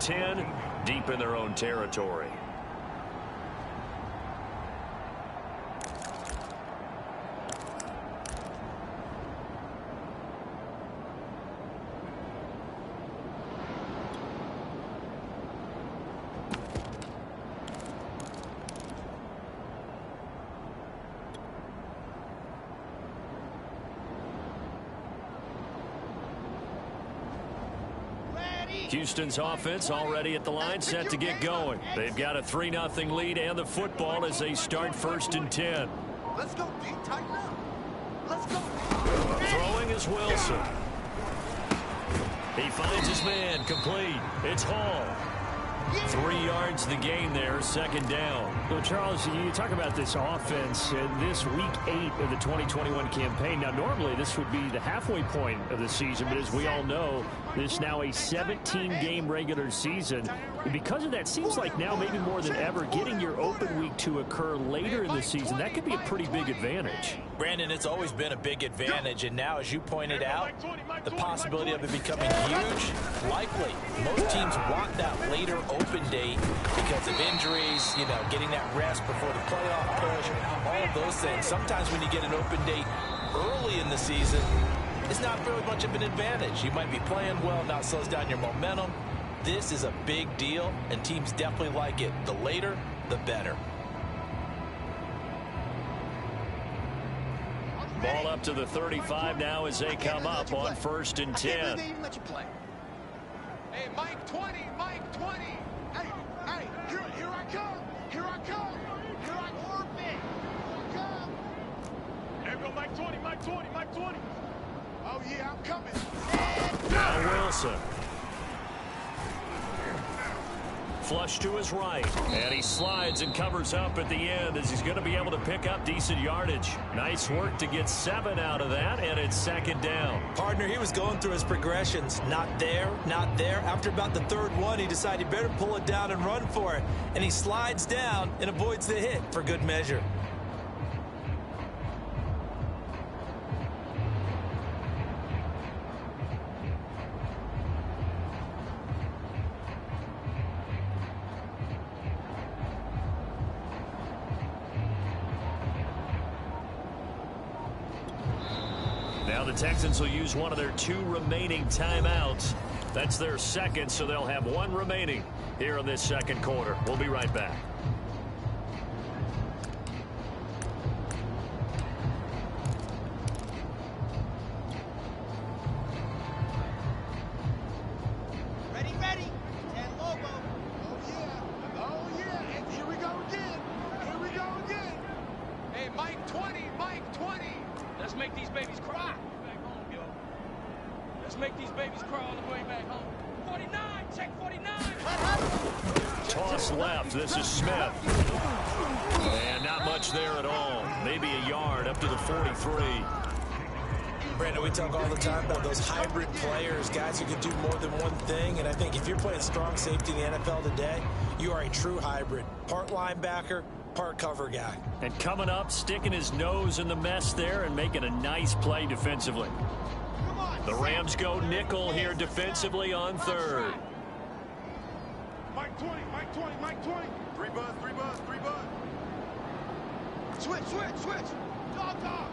10, deep in their own territory. Houston's offense already at the line, set to get going. They've got a 3-0 lead and the football as they start 1st and 10. Let's go, D. Tighten up. Let's go. Throwing is Wilson. He finds his man, complete. It's Hall. 3 yards the gain there, 2nd down. So, Charles, you talk about this offense in this week 8 of the 2021 campaign. Now, normally this would be the halfway point of the season, but as we all know, this is now a 17-game regular season. And because of that, seems like now maybe more than ever, getting your open week to occur later in the season, that could be a pretty big advantage. Brandon, it's always been a big advantage, and now, as you pointed out, the possibility of it becoming huge, likely. Most teams want that later open date because of injuries, you know, getting that rest before the playoff push, all of those things. Sometimes when you get an open date early in the season, it's not very much of an advantage. You might be playing well, now it slows down your momentum. This is a big deal, and teams definitely like it. The later, the better. Ball up to the 35 now as they come up on 1st and 10. Hey, Mike 20, Mike 20. Hey, here I come. Here I come. Here I come. There go Mike 20, Mike 20, Mike 20. Oh, yeah, I'm coming. Now Wilson. Flush to his right, and he slides and covers up at the end as he's going to be able to pick up decent yardage. Nice work to get 7 out of that, and it's 2nd down. Partner, he was going through his progressions. Not there, not there. After about the 3rd one, he decided he better pull it down and run for it. And he slides down and avoids the hit for good measure. Now the Texans will use one of their 2 remaining timeouts. That's their 2nd, so they'll have 1 remaining here in this 2nd quarter. We'll be right back. Ready. 10 logo. Oh, yeah. And here we go again. Hey, Mike 20, Mike 20. Let's make these babies cry. Back home, yo. Let's make these babies cry all the way back home. 49, check 49. Toss left. This is Smith. And not much there at all. Maybe a yard up to the 43. Brandon, we talk all the time about those hybrid players, guys who can do more than one thing. And I think if you're playing strong safety in the NFL today, you are a true hybrid. Part linebacker, part cover guy. And coming up, sticking his nose in the mess there and making a nice play defensively. The Rams go nickel here defensively on 3rd. Mike 20, Mike 20, Mike 20. 3 buzz. Switch. Dog.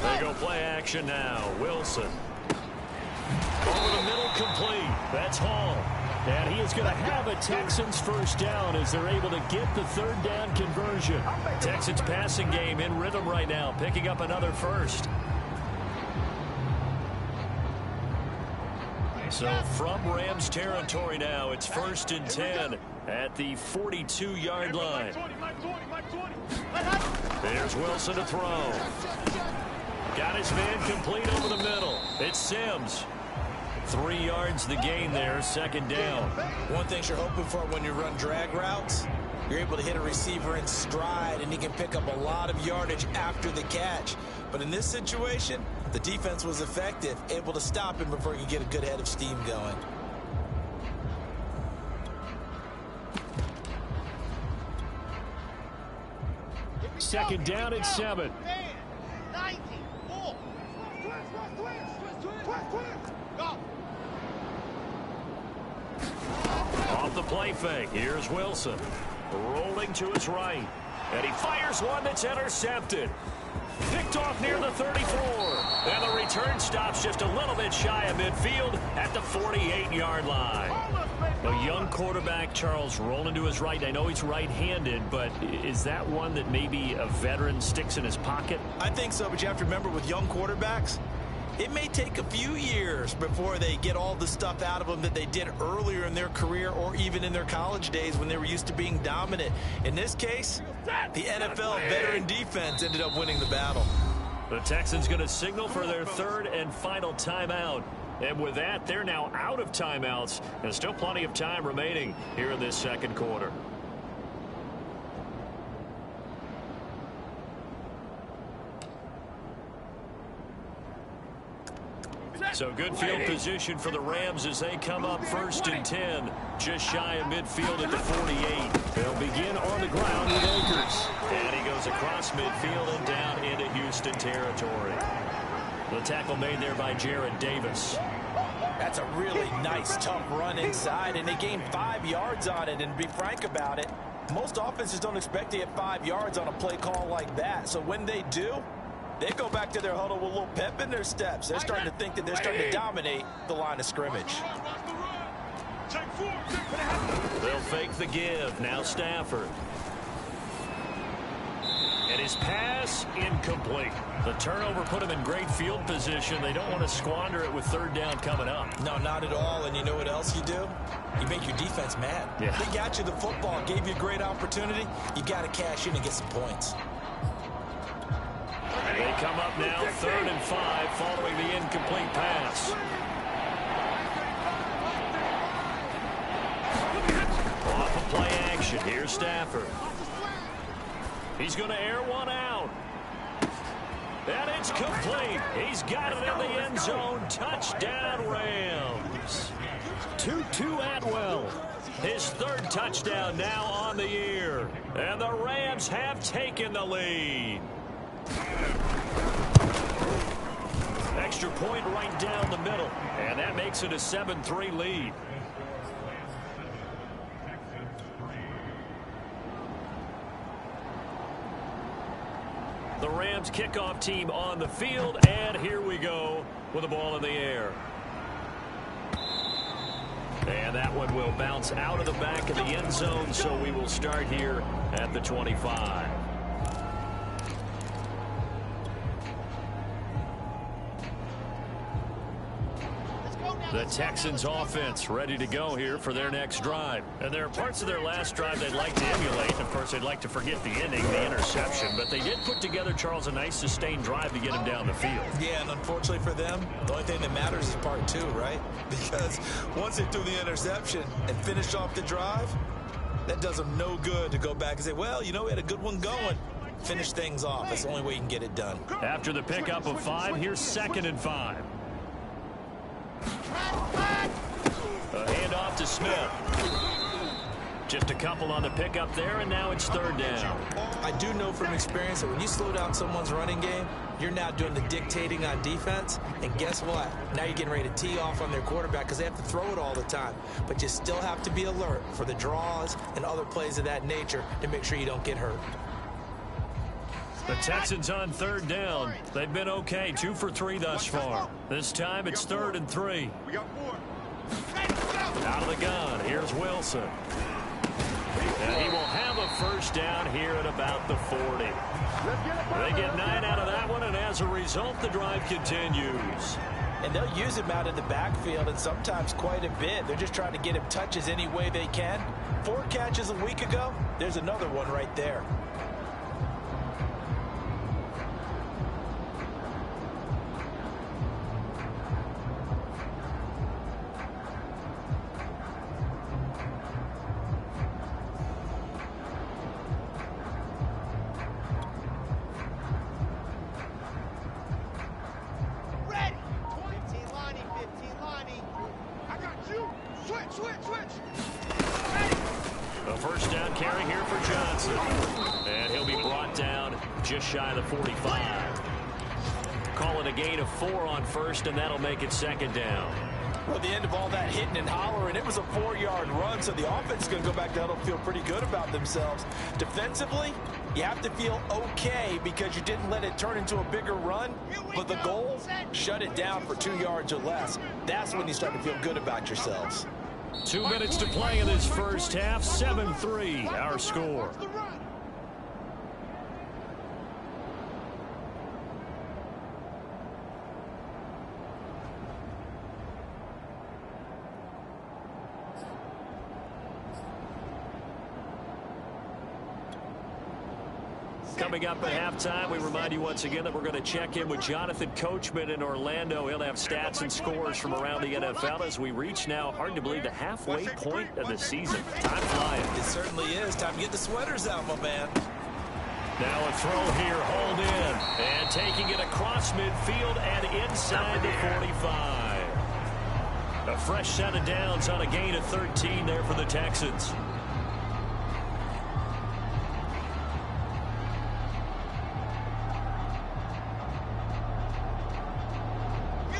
They go play action now. Wilson. Over the middle, complete. That's Hall. And he is going to have a Texans 1st down as they're able to get the 3rd down conversion. Texans passing game in rhythm right now, picking up another 1st. So from Rams territory now, it's 1st and 10 at the 42-yard line. Mike 20, Mike 20. There's Wilson to throw. Got his man complete over the middle. It's Sims. 3 yards the gain there, 2nd down. One thing you're hoping for when you run drag routes, you're able to hit a receiver in stride, and he can pick up a lot of yardage after the catch. But in this situation, the defense was effective, able to stop him before he could get a good head of steam going. 2nd down and 7. 19, 4, Off the play fake, here's Wilson. Rolling to his right. And he fires one that's intercepted. Picked off near the 34. And the return stops just a little bit shy of midfield at the 48-yard line. A young quarterback, Charles, rolling to his right. I know he's right-handed, but is that one that maybe a veteran sticks in his pocket? I think so, but you have to remember with young quarterbacks, it may take a few years before they get all the stuff out of them that they did earlier in their career or even in their college days when they were used to being dominant. In this case, the NFL veteran defense ended up winning the battle. The Texans going to signal for their third and final timeout. And with that, they're now out of timeouts. And still plenty of time remaining here in this second quarter. So good field position for the Rams as they come up 1st and 10, just shy of midfield at the 48. They'll begin on the ground with Akers. And he goes across midfield and down into Houston territory. The tackle made there by Jared Davis. That's a really nice, tough run inside, and they gained 5 yards on it. And to be frank about it, most offenses don't expect to get 5 yards on a play call like that. So when they do, they go back to their huddle with a little pep in their steps. They're starting to think that they're starting to dominate the line of scrimmage. They'll fake the give. Now Stafford. And his pass incomplete. The turnover put him in great field position. They don't want to squander it with 3rd down coming up. No, not at all. And you know what else you do? You make your defense mad. Yeah. They got you the football, gave you a great opportunity. You got to cash in and get some points. They come up now 3rd and 5 following the incomplete pass. Off of play action. Here's Stafford. He's going to air one out. And it's complete. He's got it in the end zone. Touchdown, Rams. Tutu Atwell. His 3rd touchdown now on the year. And the Rams have taken the lead. Extra point right down the middle. And that makes it a 7-3 lead. The Rams kickoff team on the field, and here we go with the ball in the air. And that one will bounce out of the back of the end zone, so we will start here at the 25. The Texans offense ready to go here for their next drive. And there are parts of their last drive they'd like to emulate. Of course, they'd like to forget the ending, the interception. But they did put together, Charles, a nice sustained drive to get him down the field. Yeah, and unfortunately for them, the only thing that matters is part 2, right? Because once they threw the interception and finished off the drive, that does them no good to go back and say, well, you know, we had a good one going. Finish things off. That's the only way you can get it done. After the pickup of 5, here's 2nd and 5. A handoff to Smith. Just a couple on the pickup there, and now it's 3rd down. I do know from experience that when you slow down someone's running game, you're now doing the dictating on defense. And guess what? Now you're getting ready to tee off on their quarterback because they have to throw it all the time. But you still have to be alert for the draws and other plays of that nature to make sure you don't get hurt. The Texans on 3rd down. They've been okay, 2 for 3 thus far. This time it's 3rd and 3. Out of the gun, here's Wilson. And he will have a 1st down here at about the 40. They get 9 out of that one, and as a result, the drive continues. And they'll use him out in the backfield, and sometimes quite a bit. They're just trying to get him touches any way they can. 4 catches a week ago, there's another one right there. Just shy of the 45. Call it and a gain of 4 on first, and that'll make it second down. Well, at the end of all that hitting and hollering, it was a 4-yard run, so the offense is going to go back to huddle and feel pretty good about themselves. Defensively, you have to feel okay because you didn't let it turn into a bigger run, but the goal, shut it down for 2 yards or less. That's when you start to feel good about yourselves. 2 minutes to play in this first half. 7-3, our score. Coming up at halftime, we remind you once again that we're going to check in with Jonathan Coachman in Orlando. He'll have stats and scores from around the NFL as we reach now, hard to believe, the halfway point of the season. Time flying. It certainly is. Time to get the sweaters out, my man. Now a throw here, hauled in, and taking it across midfield and inside the 45. A fresh set of downs on a gain of 13 there for the Texans.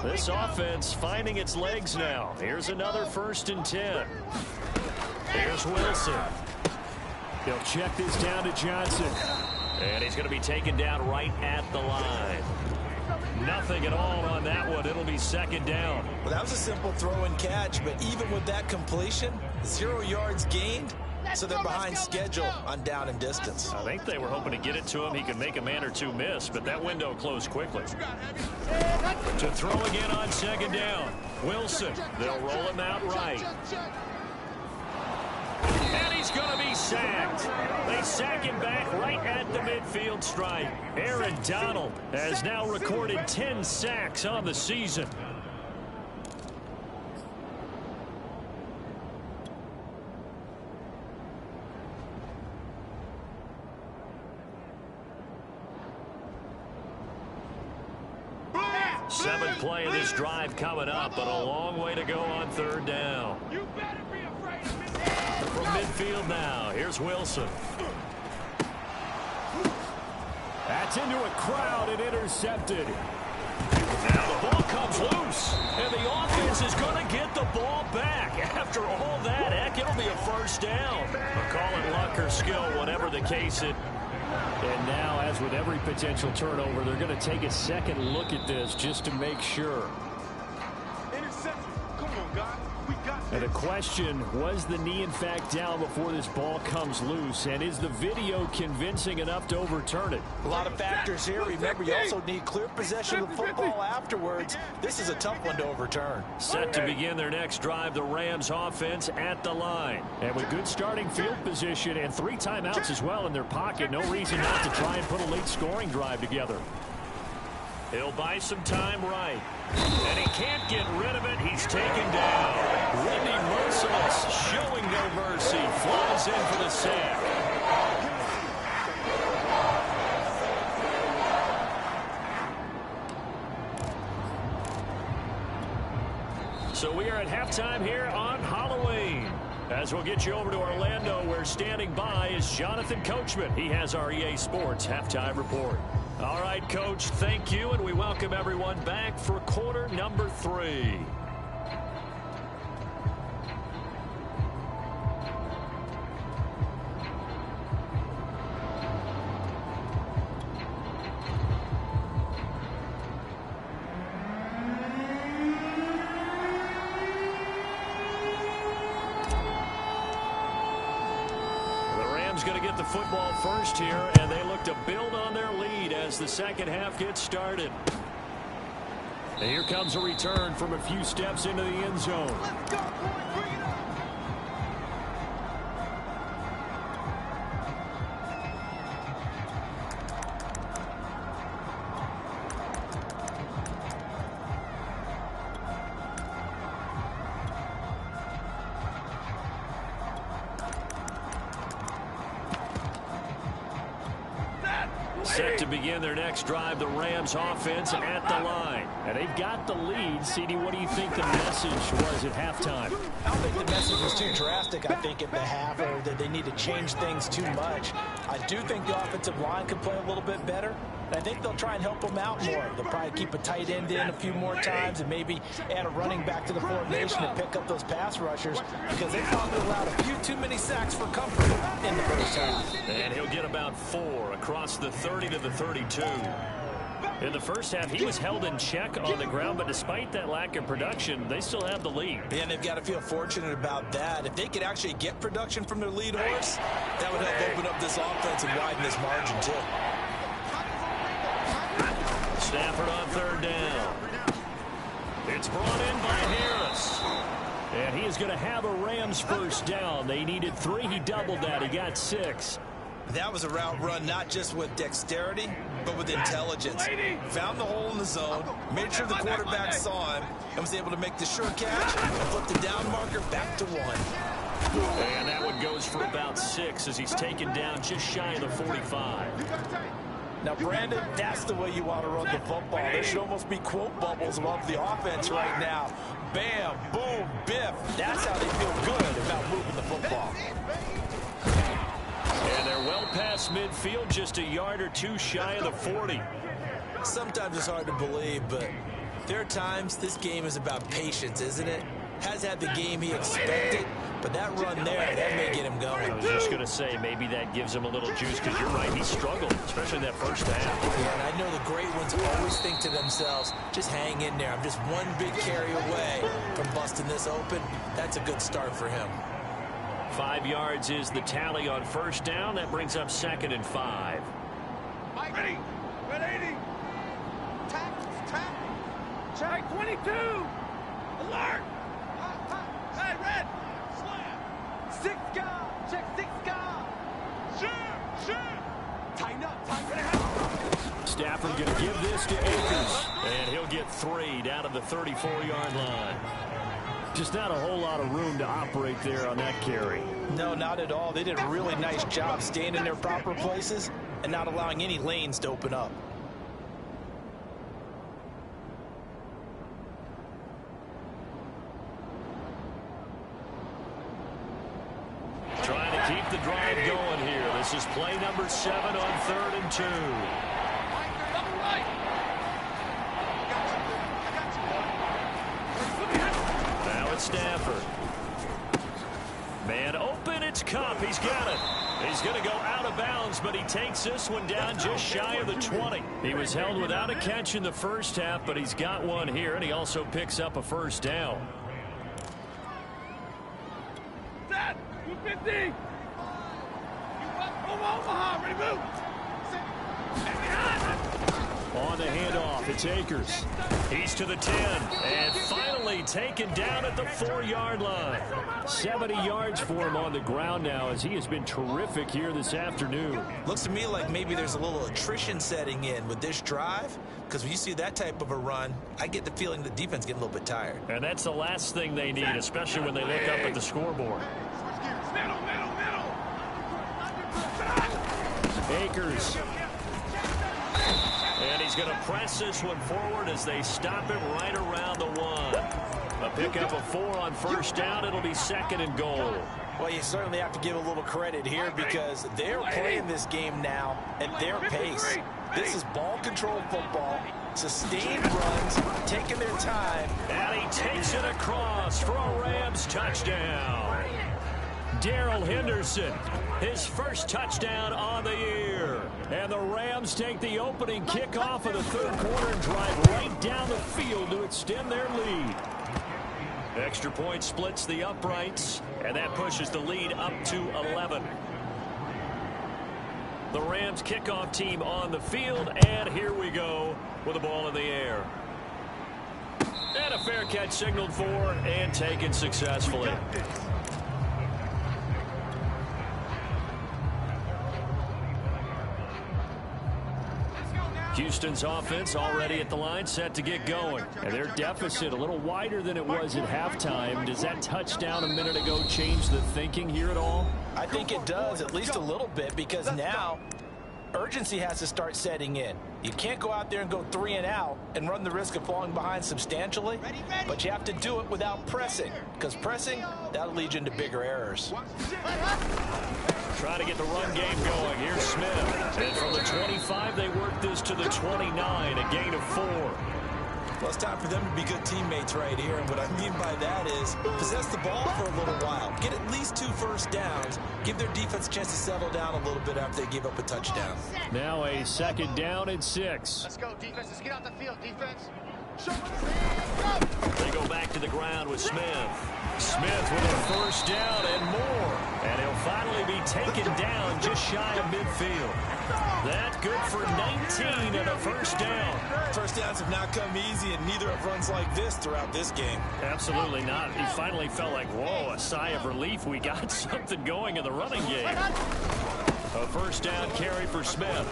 This offense finding its legs now. Here's another 1st and 10. Here's Wilson. He'll check this down to Johnson. And he's going to be taken down right at the line. Nothing at all on that one. It'll be second down. Well, that was a simple throw and catch, but even with that completion, 0 yards gained, so they're behind schedule on down and distance. I think they were hoping to get it to him. He could make a man or two miss, but that window closed quickly. To throw again on second down. Wilson. They'll roll him out right. And he's going to be sacked. They sack him back right at the midfield stripe. Aaron Donald has now recorded 10 sacks on the season. Seventh play of this drive coming up, but a long way to go on 3rd down. You better be afraid of me. From midfield now, here's Wilson. That's into a crowd and intercepted. Now the ball comes loose, and the offense is going to get the ball back. After all that, heck, it'll be a 1st down. But call it luck or skill, whatever the case it. And now, as with every potential turnover, they're going to take a second look at this just to make sure. Interception. Come on, guys. We got And the question, was the knee in fact down before this ball comes loose? And is the video convincing enough to overturn it? A lot of factors here. Remember, you also need clear possession of the football afterwards. This is a tough one to overturn. Set to begin their next drive, the Rams offense at the line. And with good starting field position and 3 timeouts as well in their pocket, no reason not to try and put a late scoring drive together. He'll buy some time right. And he can't get rid of it. He's taken down. Randy Merciless showing no mercy. Flies in for the sack. So we are at halftime here on Halloween. As we'll get you over to Orlando, where standing by is Jonathan Coachman. He has our EA Sports halftime report. All right, Coach, thank you, and we welcome everyone back for quarter number 3. Going to get the football first here, and they look to build on their lead as the second half gets started. And here comes a return from a few steps into the end zone. Let's go, boy. Bring it on. Set to begin their next drive, the Rams offense at the line. And they've got the lead. CD, what do you think the message was at halftime? I don't think the message was too drastic, I think, at the half, or that they need to change things too much. I do think the offensive line could play a little bit better, I think they'll try and help him out more. They'll probably keep a tight end in a few more times and maybe add a running back to the formation to pick up those pass rushers because they probably allowed a few too many sacks for comfort in the first half. And he'll get about 4 across the 30 to the 32. In the first half, he was held in check on the ground, but despite that lack of production, they still have the lead. And they've got to feel fortunate about that. If they could actually get production from their lead horse, that would help open up this offense and widen this margin, too. Stafford on 3rd down. It's brought in by Harris. And he is going to have a Rams first down. They needed 3. He doubled that. He got 6. That was a route run not just with dexterity, but with intelligence. Found the hole in the zone, made sure the quarterback saw him, and was able to make the sure catch and flip the down marker back to 1. And that one goes for about 6 as he's taken down just shy of the 45. Now, Brandon, that's the way you want to run the football. There should almost be quote bubbles above the offense right now. Bam, boom, biff. That's how they feel good about moving the football. And they're well past midfield, just a yard or 2 shy of the 40. Sometimes it's hard to believe, but there are times this game is about patience, isn't it? Has had the game he expected, but that run there, that may get him going. I was just going to say, maybe that gives him a little juice, because you're right, he struggled, especially that first half. Yeah, and I know the great ones always think to themselves, just hang in there. I'm just one big carry away from busting this open. That's a good start for him. 5 yards is the tally on first down. That brings up 2nd and 5. Mike, ready? Red 80. Tack. Check 22. Alert. Hey, red. Slam. 6 guard. Check 6 guard. Shoot. Tighten up. Stafford going to give this to Akers. And he'll get 3 down to the 34-yard line. Just not a whole lot of room to operate there on that carry. No, not at all. They did a really nice job staying in their proper places and not allowing any lanes to open up. Trying to keep the drive going here. This is play number 7 on 3rd and 2. Stafford. Man open, it's Kupp. He's got it. He's going to go out of bounds, but he takes this one down just shy of the 20. He was held without a catch in the first half, but he's got one here, and he also picks up a first down. Set. 250. Omaha, ready to move. On the handoff, it's Akers. He's to the 10, and finally taken down at the 4-yard line. 70 yards for him on the ground now, as he has been terrific here this afternoon. Looks to me like maybe there's a little attrition setting in with this drive, because when you see that type of a run, I get the feeling the defense getting a little bit tired. And that's the last thing they need, especially when they look up at the scoreboard. Middle. Akers. And he's going to press this one forward as they stop it right around the 1. A pickup of 4 on first down. It'll be 2nd and goal. Well, you certainly have to give a little credit here because they're playing this game now at their pace. This is ball control football, sustained runs, taking their time. And he takes it across for a Rams touchdown. Darrell Henderson, his first touchdown on the year. And the Rams take the opening kickoff of the 3rd quarter and drive right down the field to extend their lead. Extra point splits the uprights, and that pushes the lead up to 11. The Rams kickoff team on the field, and here we go with the ball in the air. And a fair catch signaled for and taken successfully. Houston's offense already at the line, set to get going. And their deficit a little wider than it was at halftime. Does that touchdown a minute ago change the thinking here at all? I think it does, at least a little bit, because now urgency has to start setting in. You can't go out there and go 3 and out and run the risk of falling behind substantially, but you have to do it without pressing, because pressing, that'll lead you into bigger errors. Trying to get the run game going. Here's Smith. And from the 25, they work this to the 29, a gain of 4. Well, it's time for them to be good teammates right here, and what I mean by that is possess the ball for a little while. Get at least 2 first downs. Give their defense a chance to settle down a little bit after they give up a touchdown. Now a 2nd down and 6. Let's go, defense. Let's get out the field, defense. They go back to the ground with Smith. Smith with a first down and more. And he'll finally be taken down just shy of midfield. That good for 19 and a first down. First downs have not come easy, and neither have runs like this throughout this game. Absolutely not. He finally felt like, whoa, a sigh of relief. We got something going in the running game. A first down carry for Smith.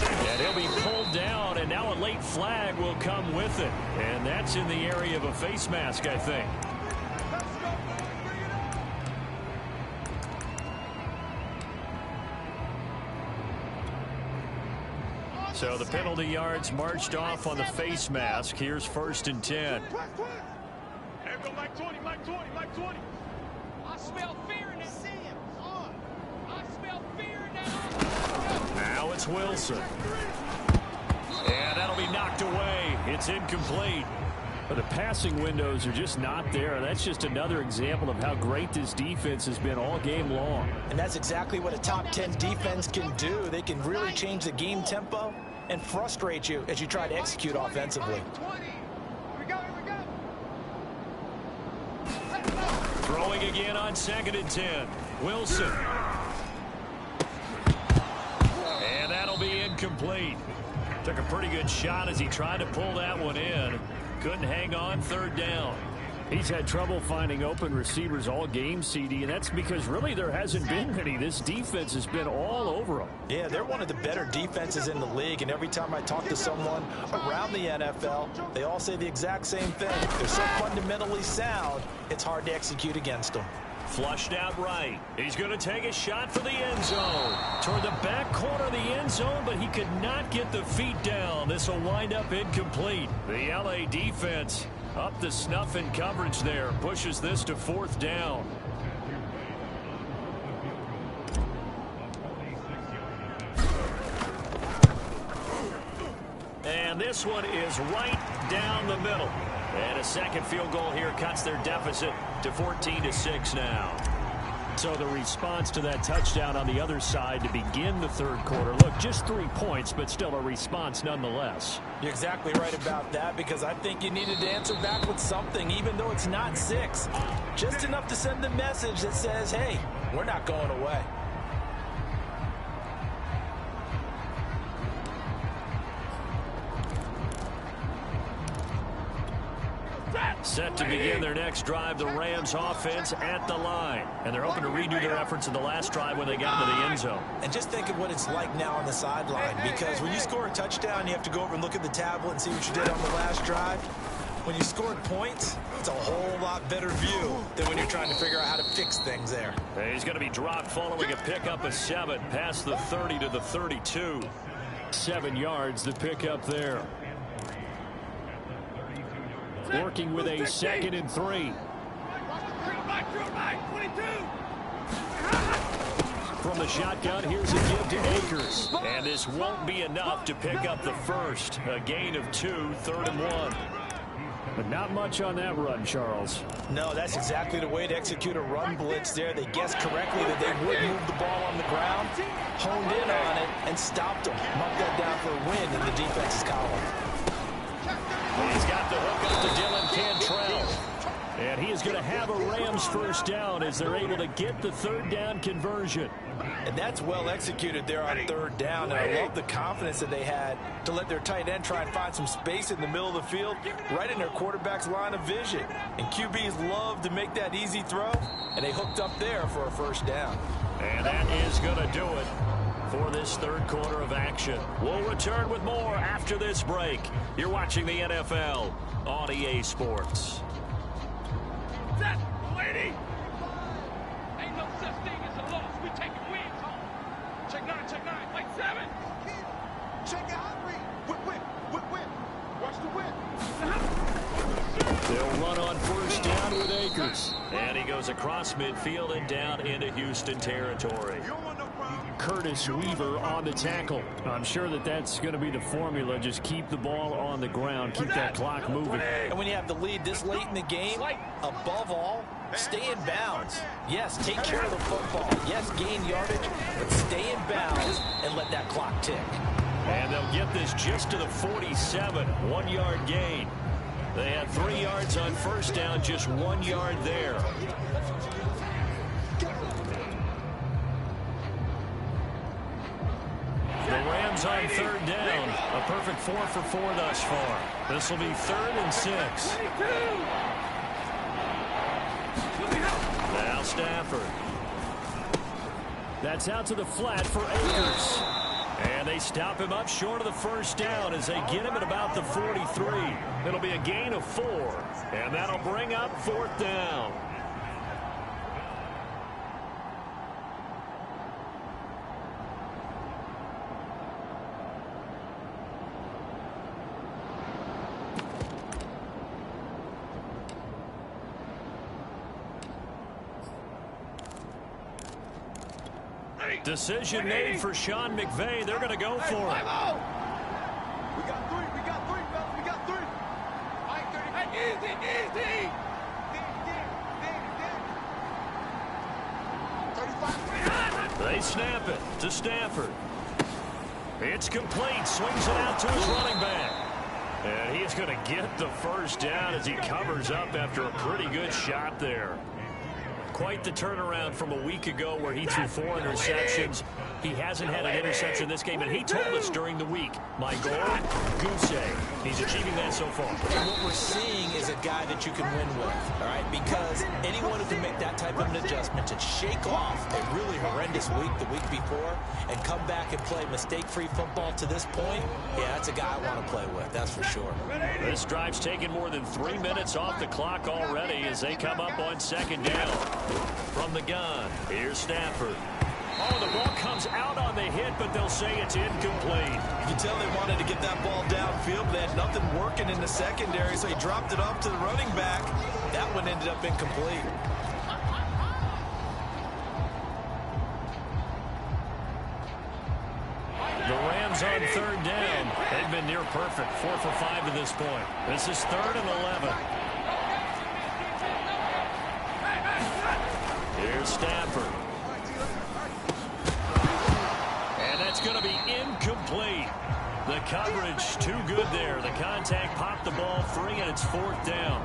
And he'll be pulled down, and now a late flag will come with it. And that's in the area of a face mask, I think. So the penalty yards marched off on the face mask. Here's 1st and 10. There go Mike 20, Mike 20, Mike 20. I smell fear in that. See him. I smell fear in that. Now it's Wilson. And that'll be knocked away. It's incomplete. But the passing windows are just not there. That's just another example of how great this defense has been all game long. And that's exactly what a top 10 defense can do. They can really change the game tempo and frustrate you as you try to execute offensively. Throwing again on 2nd and 10. Wilson. And that'll be incomplete. Took a pretty good shot as he tried to pull that one in. Couldn't hang on. 3rd down. He's had trouble finding open receivers all game, CD, and that's because really there hasn't been many. This defense has been all over them. Yeah, they're one of the better defenses in the league, and every time I talk to someone around the NFL, they all say the exact same thing. They're so fundamentally sound, it's hard to execute against them. Flushed out right. He's going to take a shot for the end zone. Toward the back corner of the end zone, but he could not get the feet down. This will wind up incomplete. The LA defense up the snuff in coverage there. Pushes this to 4th down. And this one is right down the middle. And a 2nd field goal here cuts their deficit to 14-6 now. So the response to that touchdown on the other side to begin the 3rd quarter. Look, just 3 points, but still a response nonetheless. You're exactly right about that, because I think you needed to answer back with something, even though it's not 6. Just enough to send the message that says, hey, we're not going away. Set to begin their next drive, the Rams offense at the line. And they're hoping to redo their efforts in the last drive when they got into the end zone. And just think of what it's like now on the sideline, because when you score a touchdown, you have to go over and look at the tablet and see what you did on the last drive. When you scored points, it's a whole lot better view than when you're trying to figure out how to fix things there. He's going to be dropped following a pickup of 7 past the 30 to the 32. 7 yards the pickup there. Working with a 2nd and 3. From the shotgun, here's a give to Akers. And this won't be enough to pick up the first. A gain of 2, 3rd and 1. But not much on that run, Charles. No, that's exactly the way to execute a run blitz there. They guessed correctly that they would move the ball on the ground, honed in on it, and stopped them. Marked that down for a win in the defense's column. He's got the hook up to Dylan Cantrell. And he is going to have a Rams first down as they're able to get the 3rd down conversion. And that's well executed there on 3rd down. And I love the confidence that they had to let their tight end try and find some space in the middle of the field, right in their quarterback's line of vision. And QBs love to make that easy throw, and they hooked up there for a first down. And that is going to do it for this 3rd quarter of action. We'll return with more after this break. You're watching the NFL on EA Sports. Set, lady! Ain't no such thing as a loss. We taking wins home. Check 9, Mike 7. run on first down with Akers. And he goes across midfield and down into Houston territory. Curtis Weaver on the tackle. I'm sure that that's going to be the formula. Just keep the ball on the ground. Keep that clock moving. And when you have the lead this late in the game, above all, stay in bounds. Yes, take care of the football. Yes, gain yardage, but stay in bounds and let that clock tick. And they'll get this just to the 47. 1 yard gain. They had 3 yards on first down, just 1 yard there. The Rams on third down. A perfect 4 for 4 thus far. This will be 3rd and 6. Now Stafford. That's out to the flat for Akers. And they stop him up short of the first down as they get him at about the 43. It'll be a gain of 4. And that'll bring up 4th down. Decision made for Sean McVay. They're going to go for it. We got 3. We got 3, fellas. We got 3. Easy, easy. 35. They snap it to Stafford. It's complete. Swings it out to his running back. And he's going to get the first down as he covers up after a pretty good shot there. Quite the turnaround from a week ago where he threw 4 interceptions. He hasn't had an interception this game, and he told us during the week, my goal, goose egg. He's achieving that so far. And what we're seeing is a guy that you can win with, all right? Because anyone who can make that type of an adjustment to shake off a really horrendous week the week before and come back and play mistake-free football to this point, yeah, that's a guy I want to play with, that's for sure. This drive's taken more than 3 minutes off the clock already as they come up on second down. From the gun, here's Stafford. Oh, the ball comes out on the hit, but they'll say it's incomplete. You can tell they wanted to get that ball downfield, but they had nothing working in the secondary, so he dropped it off to the running back. That one ended up incomplete. The Rams on third down. They've been near perfect, 4 for 5 to this point. This is 3rd and 11. Here's Stafford. And that's going to be incomplete. The coverage too good there. The contact popped the ball free, and it's 4th down.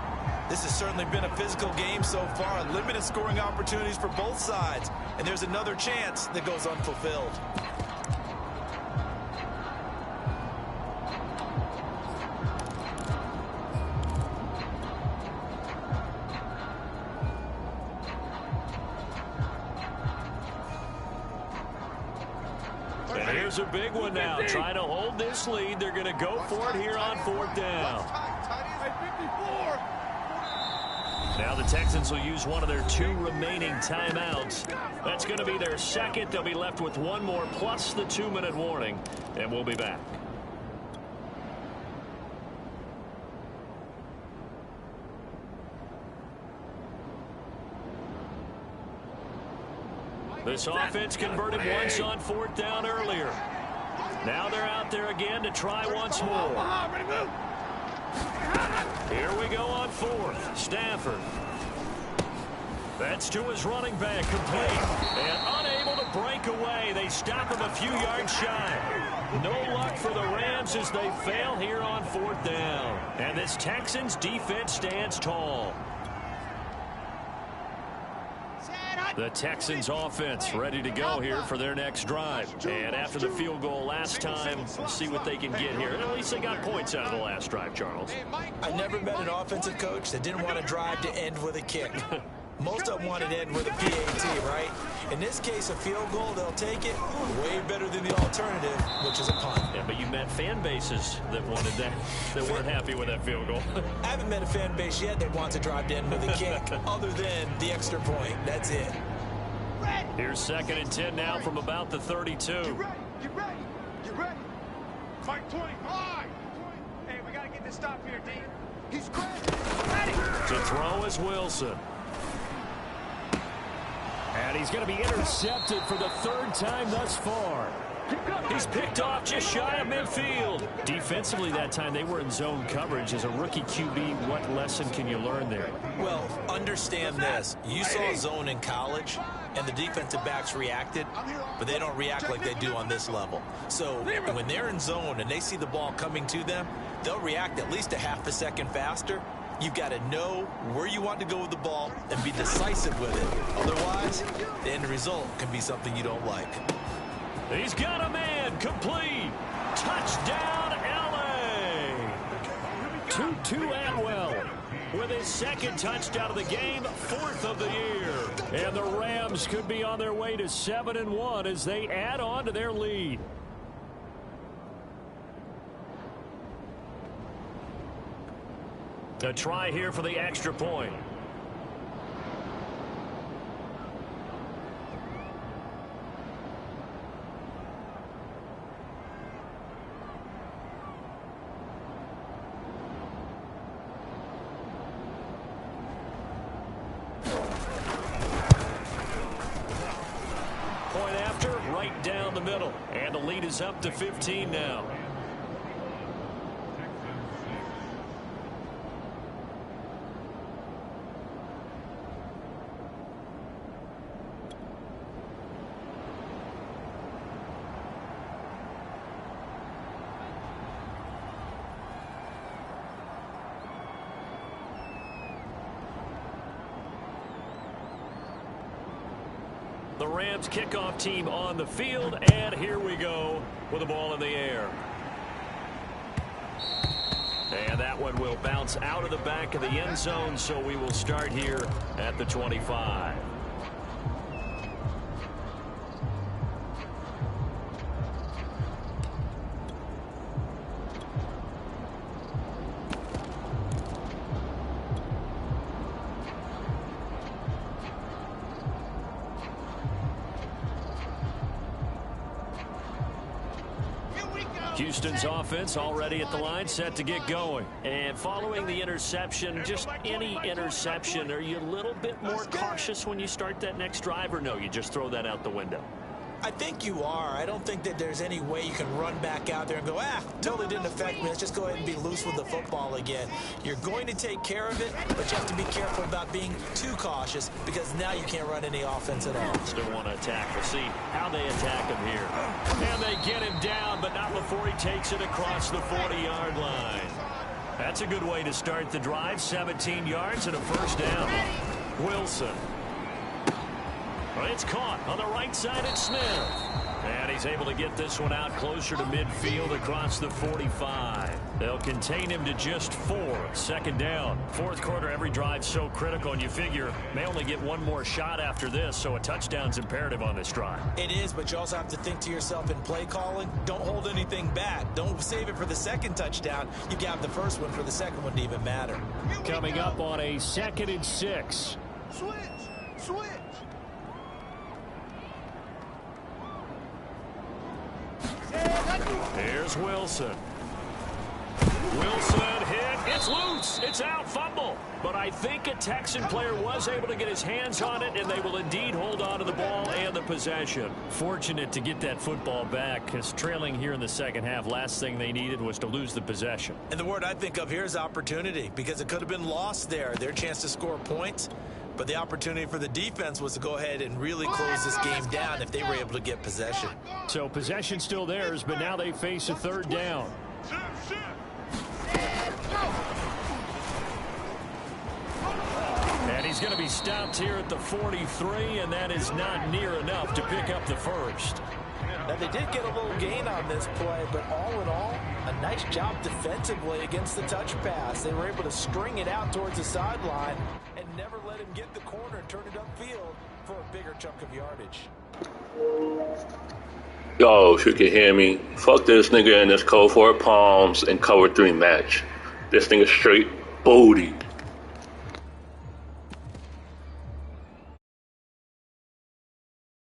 This has certainly been a physical game so far. Limited scoring opportunities for both sides. And there's another chance that goes unfulfilled. And here's a big one now. Trying to hold this lead. They're going to go for it here on 4th down. Now the Texans will use one of their 2 remaining timeouts. That's going to be their second. They'll be left with 1 more plus the 2-minute warning. And we'll be back. This offense converted once on 4th down earlier. Now they're out there again to try once more. Here we go on 4th. Stafford. That's to his running back, complete. And unable to break away. They stop him a few yards shy. No luck for the Rams as they fail here on 4th down. And this Texans defense stands tall. The Texans offense ready to go here for their next drive. And after the field goal last time, we'll see what they can get here. And at least they got points out of the last drive, Charles. I never met an offensive coach that didn't want to drive to end with a kick. Most of them wanted to end with a PAT, right? In this case, a field goal, they'll take it way better than the alternative, which is a punt. Yeah, but you met fan bases that wanted that, that weren't happy with that field goal. I haven't met a fan base yet that wants to drive to end with a kick, other than the extra point. That's it. Here's 2nd and 10 now from about the 32. Get ready. Get ready. Get ready. Mike 25. Hey, we got to get this stop here, D. He's ready. To throw is Wilson. And he's going to be intercepted for the third time thus far. He's picked off just shy of midfield. Defensively that time, they were in zone coverage. As a rookie QB, what lesson can you learn there? Well, understand this. You saw zone in college, and the defensive backs reacted, but they don't react like they do on this level. So when they're in zone and they see the ball coming to them, they'll react at least a half a second faster. You've got to know where you want to go with the ball and be decisive with it. Otherwise, the end result can be something you don't like. He's got a man, complete. Touchdown, L.A. Tutu Atwell with his second touchdown of the game, fourth of the year. And the Rams could be on their way to 7-1 as they add on to their lead. A try here for the extra point. Point after, right down the middle. And the lead is up to 15 now. The Rams kickoff team on the field, and here we go with the ball in the air. And that one will bounce out of the back of the end zone, so we will start here at the 25. Houston's offense already at the line, set to get going. And following the interception, just any interception, are you a little bit more cautious when you start that next drive, or no, you just throw that out the window? I think you are. I don't think that there's any way you can run back out there and go, totally didn't affect me. Let's just go ahead and be loose with the football again. You're going to take care of it, but you have to be careful about being too cautious because now you can't run any offense at all. Still want to attack. We'll see how they attack him here. And they get him down, but not before he takes it across the 40-yard line. That's a good way to start the drive. 17 yards and a first down. Wilson. It's caught on the right side. It's Smith. And he's able to get this one out closer to midfield across the 45. They'll contain him to just 4. Second down. Fourth quarter, every drive's so critical, and you figure may only get one more shot after this, so a touchdown's imperative on this drive. It is, but you also have to think to yourself in play calling, don't hold anything back. Don't save it for the second touchdown. You got the first one for the second one to even matter. Coming up on a 2nd and 6. Switch. Here's Wilson. Wilson hit. It's loose. It's out. Fumble. But I think a Texan player was able to get his hands on it, and they will indeed hold on to the ball and the possession. Fortunate to get that football back, because trailing here in the second half, last thing they needed was to lose the possession. And the word I think of here is opportunity, because it could have been lost there. Their chance to score points. But the opportunity for the defense was to go ahead and really close this game down if they were able to get possession. So possession still theirs, but now they face a third down. And he's going to be stopped here at the 43, and that is not near enough to pick up the first. Now, they did get a little gain on this play, but all in all, a nice job defensively against the touch pass. They were able to string it out towards the sideline and never let him get the corner and turn it upfield for a bigger chunk of yardage. Yo, if you can hear me, fuck this nigga in this cold 4 palms and cover 3 match. This nigga straight booty.